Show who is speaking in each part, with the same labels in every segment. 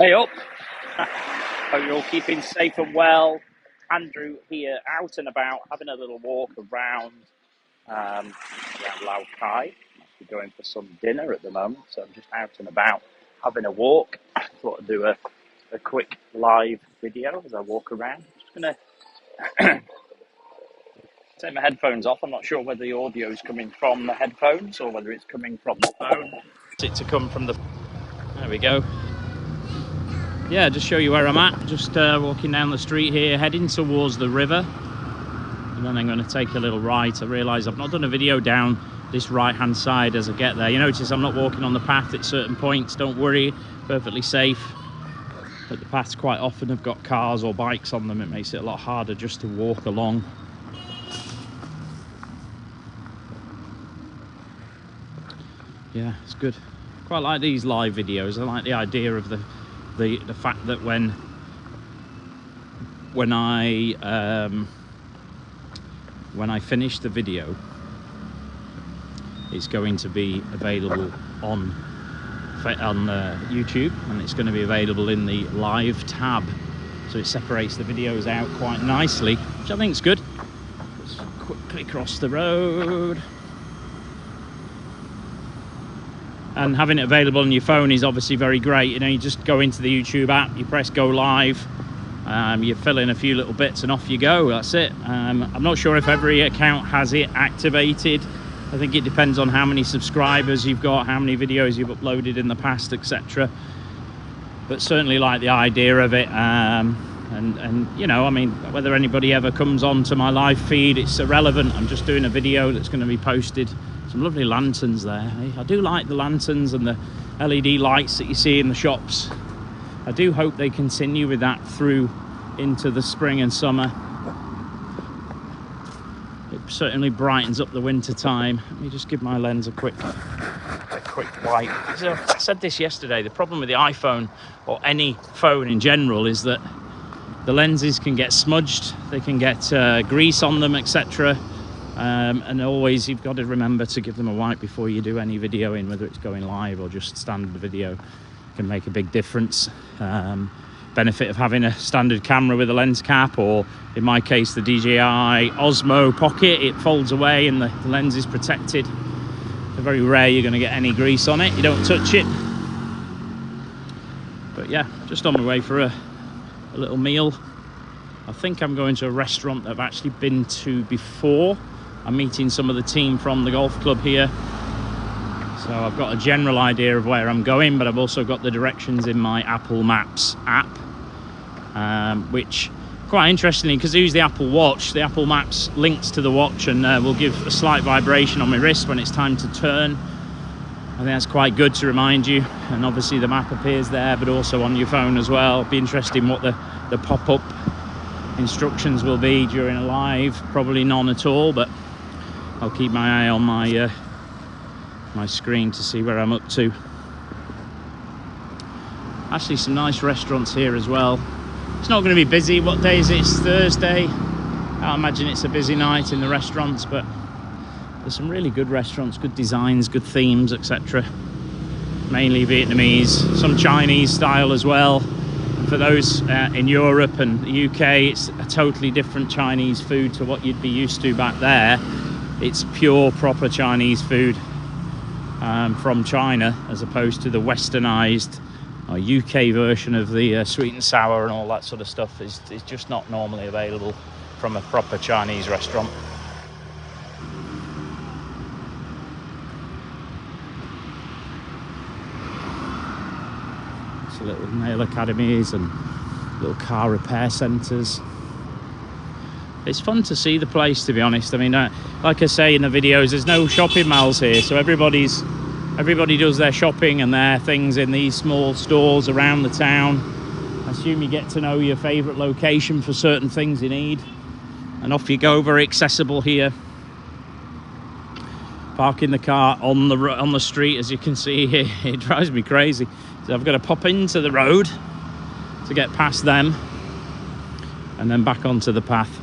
Speaker 1: Hey up! Hope you're all keeping safe and well. Andrew here, out and about, having a little walk around Lao Cai. I'm going for some dinner at the moment, so I'm just out and about having a walk. Thought I'd do a quick live video as I walk around. Just gonna take my headphones off. I'm not sure whether the audio is coming from the headphones or whether it's coming from the phone. It to come from the. There we go. Yeah, just show you where I'm at. Just walking down the street here, heading towards the river, and then I'm going to take a little right. I realise I've not done a video down this right hand side as I get there. You notice I'm not walking on the path at certain points. Don't worry, perfectly safe, but the paths quite often have got cars or bikes on them. It makes it a lot harder just to walk along. Yeah, it's good. Quite like these live videos. I like the idea of the fact that when I finish the video, it's going to be available on YouTube, and it's going to be available in the live tab, so it separates the videos out quite nicely, which I think is good. Let's quickly cross the road. And having it available on your phone is obviously very great. You know, you just go into the YouTube app, you press go live, you fill in a few little bits and off you go. That's it. I'm not sure if every account has it activated. I think it depends on how many subscribers you've got, how many videos you've uploaded in the past, etc. But certainly like the idea of it. And you know, I mean, whether anybody ever comes onto my live feed, it's irrelevant. I'm just doing a video that's going to be posted. Some lovely lanterns there. I do like the lanterns and the LED lights that you see in the shops. I do hope they continue with that through into the spring and summer. It certainly brightens up the winter time. Let me just give my lens a quick wipe. So I said this yesterday, the problem with the iPhone or any phone in general is that the lenses can get smudged, they can get grease on them, etc. And always you've got to remember to give them a wipe before you do any videoing, whether it's going live or just standard video. Can make a big difference. Benefit of having a standard camera with a lens cap, or in my case the DJI Osmo Pocket, it folds away and the lens is protected. It's very rare you're going to get any grease on it. You don't touch it. But yeah, just on my way for a little meal. I think I'm going to a restaurant that I've actually been to before. I'm meeting some of the team from the golf club here, so I've got a general idea of where I'm going, but I've also got the directions in my Apple Maps app, which quite interestingly, because I use the Apple Watch, the Apple Maps links to the watch and will give a slight vibration on my wrist when it's time to turn. I think that's quite good to remind you, and obviously the map appears there, but also on your phone as well. It'll be interesting what the pop-up instructions will be during a live. Probably none at all, but I'll keep my eye on my my screen to see where I'm up to. Actually, some nice restaurants here as well. It's not going to be busy. What day is it? It's Thursday. I imagine it's a busy night in the restaurants, but there's some really good restaurants, good designs, good themes, etc. Mainly Vietnamese, some Chinese style as well. For those in Europe and the UK, it's a totally different Chinese food to what you'd be used to back there. It's pure, proper Chinese food from China, as opposed to the westernized or UK version of the sweet and sour and all that sort of stuff is just not normally available from a proper Chinese restaurant. So little nail academies and little car repair centres. It's fun to see the place, to be honest. I mean, like I say in the videos, there's no shopping malls here, so everybody does their shopping and their things in these small stores around the town. I assume you get to know your favourite location for certain things you need, and off you go. Very accessible here. Parking the car on the street, as you can see here, it drives me crazy. So I've got to pop into the road to get past them, and then back onto the path.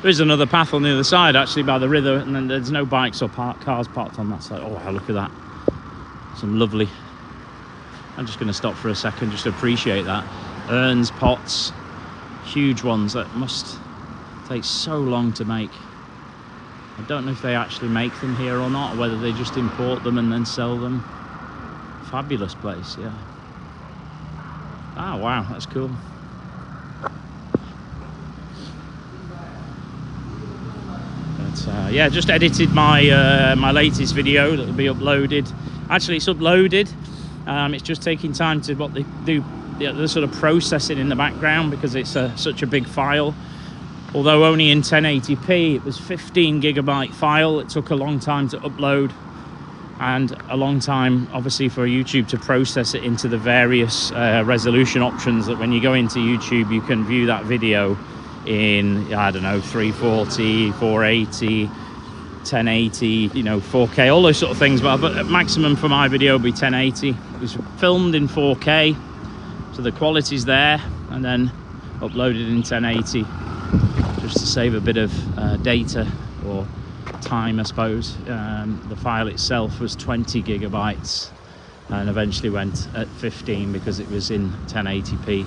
Speaker 1: There is another path on the other side, actually, by the river, and then there's no bikes or cars parked on that side. Oh, look at that. Some lovely I'm just going to stop for a second just to appreciate that. Urns, pots, huge ones that must take so long to make. I don't know if they actually make them here or not, or whether they just import them and then sell them. Fabulous place, yeah. Ah, wow, that's cool. But yeah, just edited my my latest video that will be uploaded. Actually, it's uploaded. It's just taking time to what they do, the sort of processing in the background, because it's such a big file. Although only in 1080p, it was 15 gigabyte file. It took a long time to upload, and a long time obviously for YouTube to process it into the various resolution options that when you go into YouTube you can view that video in, I don't know, 340, 480, 1080, you know, 4K, all those sort of things. But maximum for my video will be 1080. It was filmed in 4K, so the quality's there, and then uploaded in 1080 just to save a bit of data or time, I suppose. The file itself was 20 gigabytes and eventually went at 15 because it was in 1080p.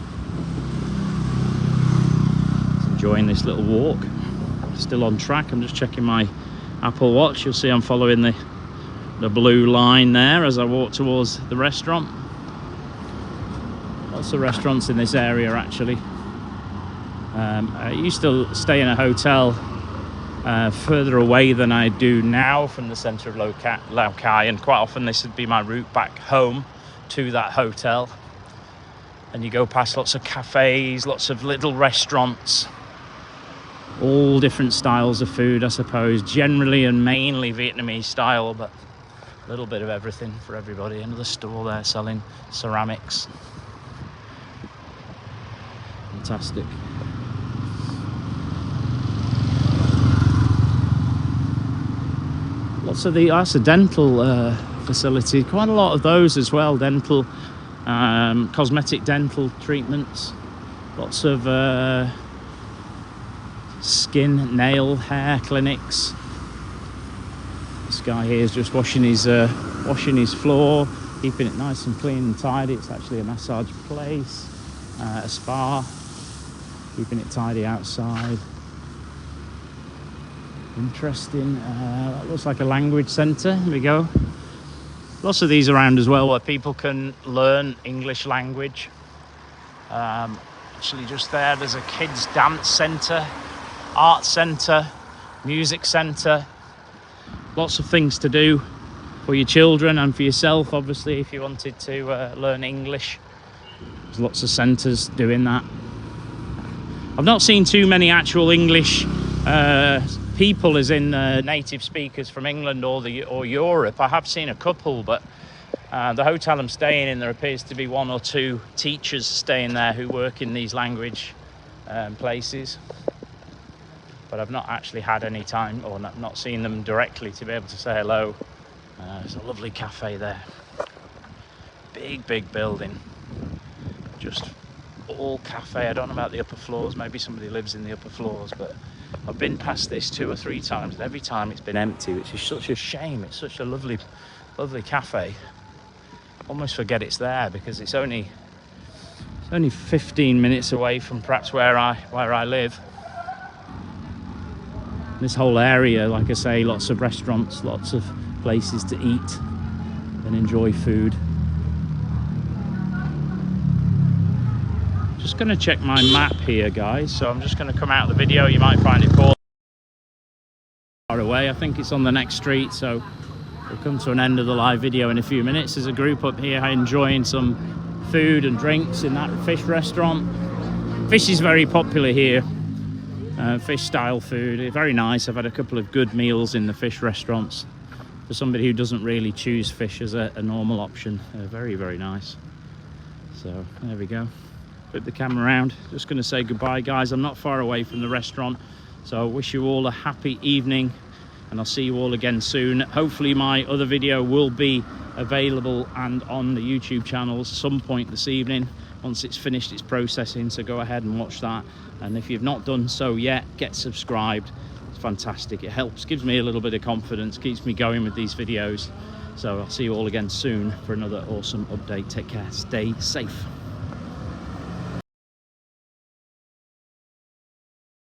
Speaker 1: Enjoying this little walk, still on track. I'm just checking my Apple Watch. You'll see I'm following the blue line there as I walk towards the restaurant. Lots of restaurants in this area actually. I used to stay in a hotel further away than I do now from the centre of Lào Cai, and quite often this would be my route back home to that hotel. And you go past lots of cafes, lots of little restaurants, all different styles of food, I suppose, generally and mainly Vietnamese style, but a little bit of everything for everybody. Another store there selling ceramics. Fantastic. Lots of that's a dental facility, quite a lot of those as well, dental, cosmetic dental treatments, lots of skin, nail, hair clinics. This guy here is just washing his floor, keeping it nice and clean and tidy. It's actually a massage place, a spa, keeping it tidy outside. Interesting. That looks like a language centre. Here we go. Lots of these around as well where people can learn English language. Actually just there's a kids dance centre, art centre, music centre. Lots of things to do for your children and for yourself, obviously, if you wanted to learn English. There's lots of centres doing that. I've not seen too many actual English people, as in native speakers from England or Europe. I have seen a couple, but the hotel I'm staying in, there appears to be one or two teachers staying there who work in these language places. But I've not actually had any time, or not seen them directly to be able to say hello. There's a lovely cafe there. Big building. Just all cafe. I don't know about the upper floors. Maybe somebody lives in the upper floors, but I've been past this 2 or 3 times, and every time it's been empty, which is such a shame. It's such a lovely cafe. Almost forget it's there because it's only 15 minutes away from perhaps where I live. This whole area, like I say, lots of restaurants, lots of places to eat and enjoy food. Just going to check my map here, guys. So I'm just going to come out of the video. You might find it far away. I think it's on the next street, so we'll come to an end of the live video in a few minutes. There's a group up here enjoying some food and drinks in that fish restaurant. Fish is very popular here. Fish style food, very nice. I've had a couple of good meals in the fish restaurants. For somebody who doesn't really choose fish as a normal option, very nice. So there we go. Flip the camera around. Just going to say goodbye, guys. I'm not far away from the restaurant, so I wish you all a happy evening, and I'll see you all again soon. Hopefully my other video will be available and on the YouTube channel some point this evening once it's finished its processing, so go ahead and watch that. And if you've not done so yet, get subscribed. It's fantastic. It helps, gives me a little bit of confidence, keeps me going with these videos. So I'll see you all again soon for another awesome update. Take care, stay safe.